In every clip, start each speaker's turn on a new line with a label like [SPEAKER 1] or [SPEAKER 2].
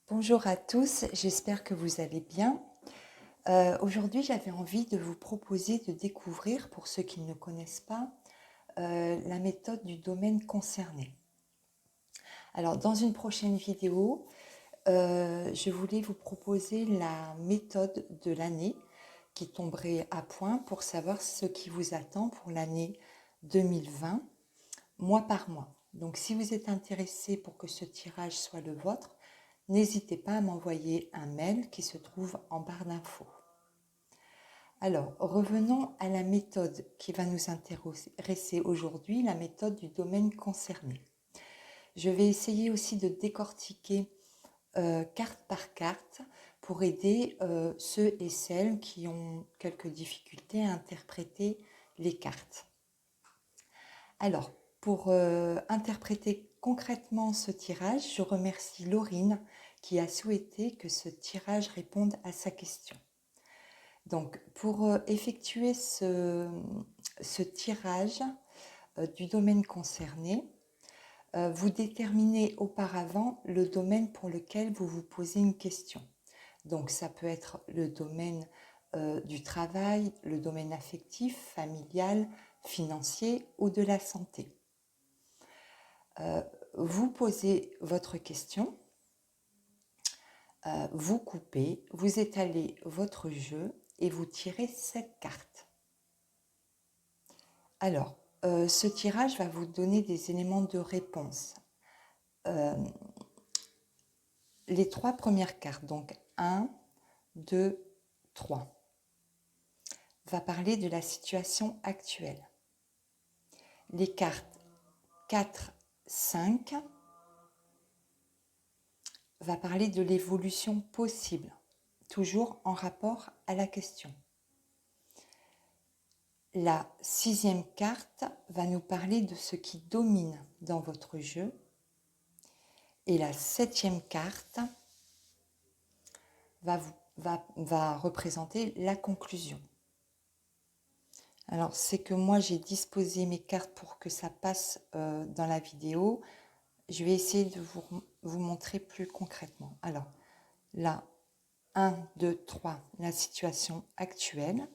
[SPEAKER 1] Bonjour à tous, j'espère que vous allez bien. Aujourd'hui, j'avais envie de vous proposer de découvrir, pour ceux qui ne connaissent pas, la méthode du domaine concerné. Alors, dans une prochaine vidéo, je voulais vous proposer la méthode de l'année qui tomberait à point pour savoir ce qui vous attend pour l'année 2020, mois par mois. Donc, si vous êtes intéressé pour que ce tirage soit le vôtre, n'hésitez pas à m'envoyer un mail qui se trouve en barre d'infos. Alors, revenons à la méthode qui va nous intéresser aujourd'hui, la méthode du domaine concerné. Je vais essayer aussi de décortiquer carte par carte pour aider ceux et celles qui ont quelques difficultés à interpréter les cartes. Alors, pour interpréter concrètement ce tirage, je remercie Laurine qui a souhaité que ce tirage réponde à sa question. Donc, pour effectuer ce tirage du domaine concerné, vous déterminez auparavant le domaine pour lequel vous vous posez une question. Donc, ça peut être le domaine du travail, le domaine affectif, familial, financier ou de la santé. Vous posez votre question, vous coupez, vous étalez votre jeu et vous tirez 7 cartes. Alors, ce tirage va vous donner des éléments de réponse. Les 3 premières cartes, donc 1, 2, 3, va parler de la situation actuelle. Les cartes 4, 5 va parler de l'évolution possible, toujours en rapport à la question. La 6e carte va nous parler de ce qui domine dans votre jeu. Et la 7e carte va représenter la conclusion. Alors, c'est que moi, j'ai disposé mes cartes pour que ça passe dans la vidéo. Je vais essayer de vous montrer plus concrètement. Alors, là, 1, 2, 3, la situation actuelle.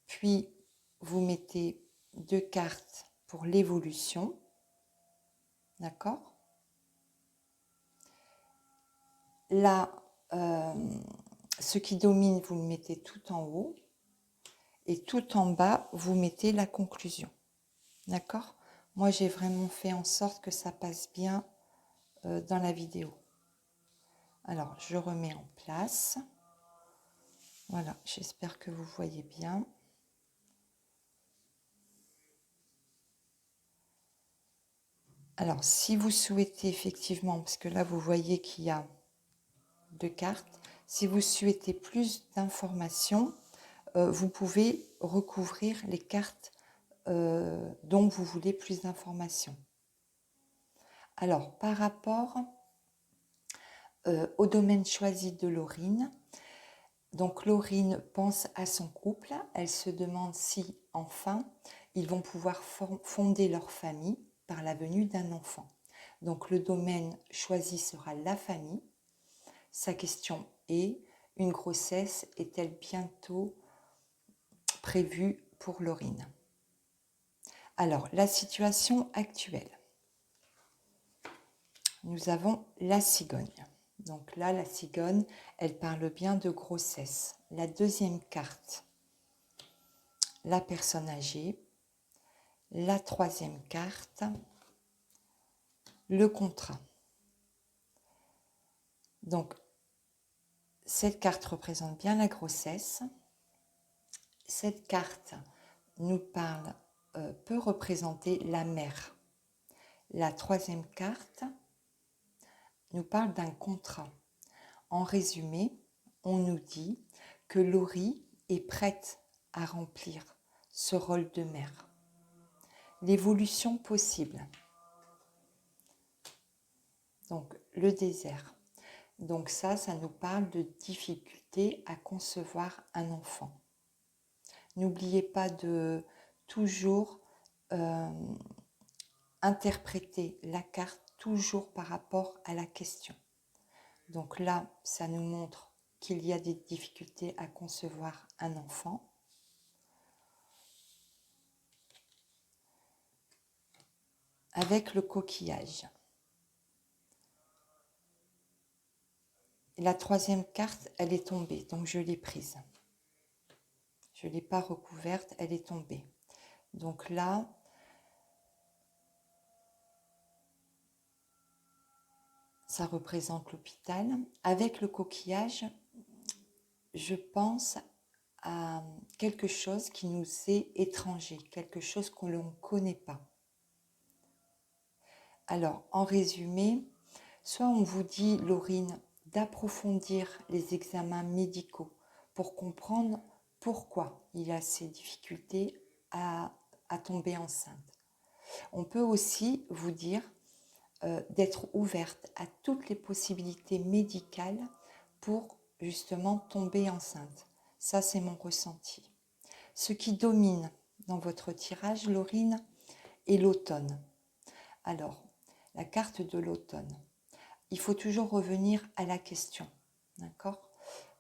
[SPEAKER 1] Puis, vous mettez 2 cartes pour l'évolution. D'accord ? Là, ce qui domine, vous le mettez tout en haut. Et tout en bas, vous mettez la conclusion. D'accord ? Moi, j'ai vraiment fait en sorte que ça passe bien dans la vidéo. Alors, je remets en place. Voilà, j'espère que vous voyez bien. Alors, si vous souhaitez effectivement, parce que là, vous voyez qu'il y a 2 cartes, si vous souhaitez plus d'informations, vous pouvez recouvrir les cartes dont vous voulez plus d'informations. Alors, par rapport au domaine choisi de Laurine, donc Laurine pense à son couple, elle se demande si, enfin, ils vont pouvoir fonder leur famille par la venue d'un enfant. Donc le domaine choisi sera la famille. Sa question est, une grossesse est-elle bientôt prévue pour Laurine ? Alors, la situation actuelle. Nous avons la cigogne. Donc là, la cigogne, elle parle bien de grossesse. La 2e carte, la personne âgée. La 3e carte, le contrat. Donc, cette carte représente bien la grossesse. Cette carte nous parle, peut représenter la mère. La 3e carte nous parle d'un contrat. En résumé, on nous dit que Laurie est prête à remplir ce rôle de mère. L'évolution possible. Donc, le désert. Donc ça nous parle de difficulté à concevoir un enfant. N'oubliez pas de toujours interpréter la carte toujours par rapport à la question. Donc là, ça nous montre qu'il y a des difficultés à concevoir un enfant. Avec le coquillage. La troisième carte, elle est tombée, donc je l'ai prise. Je ne l'ai pas recouverte, elle est tombée. Donc là, ça représente l'hôpital. Avec le coquillage, je pense à quelque chose qui nous est étranger, quelque chose qu'on ne connaît pas. Alors, en résumé, soit on vous dit, Laurine, d'approfondir les examens médicaux pour comprendre pourquoi il a ces difficultés à tomber enceinte. On peut aussi vous dire d'être ouverte à toutes les possibilités médicales pour justement tomber enceinte. Ça, c'est mon ressenti. Ce qui domine dans votre tirage, Laurine, est l'automne. Alors, la carte de l'automne. Il faut toujours revenir à la question. D'accord ?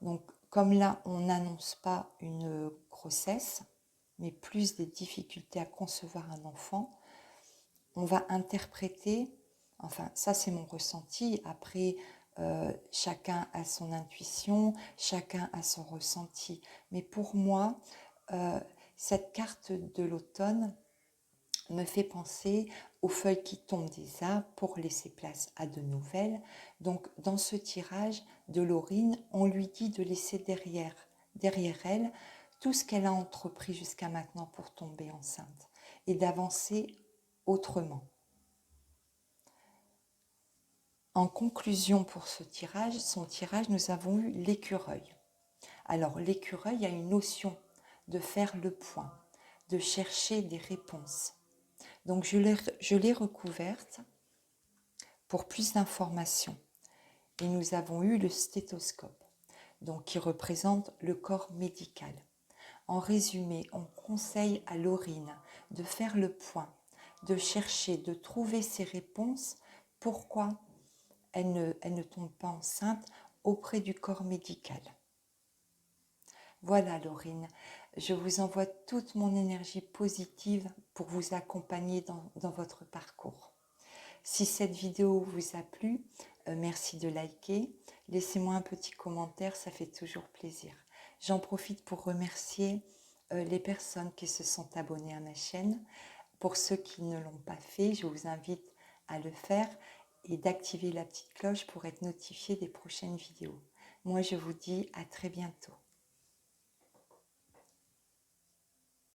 [SPEAKER 1] Donc, comme là, on n'annonce pas une grossesse, mais plus des difficultés à concevoir un enfant, on va interpréter, enfin, ça c'est mon ressenti, après, chacun a son intuition, chacun a son ressenti. Mais pour moi, cette carte de l'automne me fait penser aux feuilles qui tombent des arbres pour laisser place à de nouvelles. Donc, dans ce tirage de Laurine, on lui dit de laisser derrière elle tout ce qu'elle a entrepris jusqu'à maintenant pour tomber enceinte et d'avancer autrement. En conclusion pour ce tirage, son tirage, nous avons eu l'écureuil. Alors, l'écureuil a une notion de faire le point, de chercher des réponses. Donc, je l'ai recouverte pour plus d'informations. Et nous avons eu le stéthoscope, donc qui représente le corps médical. En résumé, on conseille à Laurine de faire le point, de chercher, de trouver ses réponses, pourquoi elle ne tombe pas enceinte auprès du corps médical. Voilà Laurine, je vous envoie toute mon énergie positive pour vous accompagner dans votre parcours. Si cette vidéo vous a plu, merci de liker. Laissez-moi un petit commentaire, ça fait toujours plaisir. J'en profite pour remercier les personnes qui se sont abonnées à ma chaîne. Pour ceux qui ne l'ont pas fait, je vous invite à le faire et d'activer la petite cloche pour être notifié des prochaines vidéos. Moi, je vous dis à très bientôt.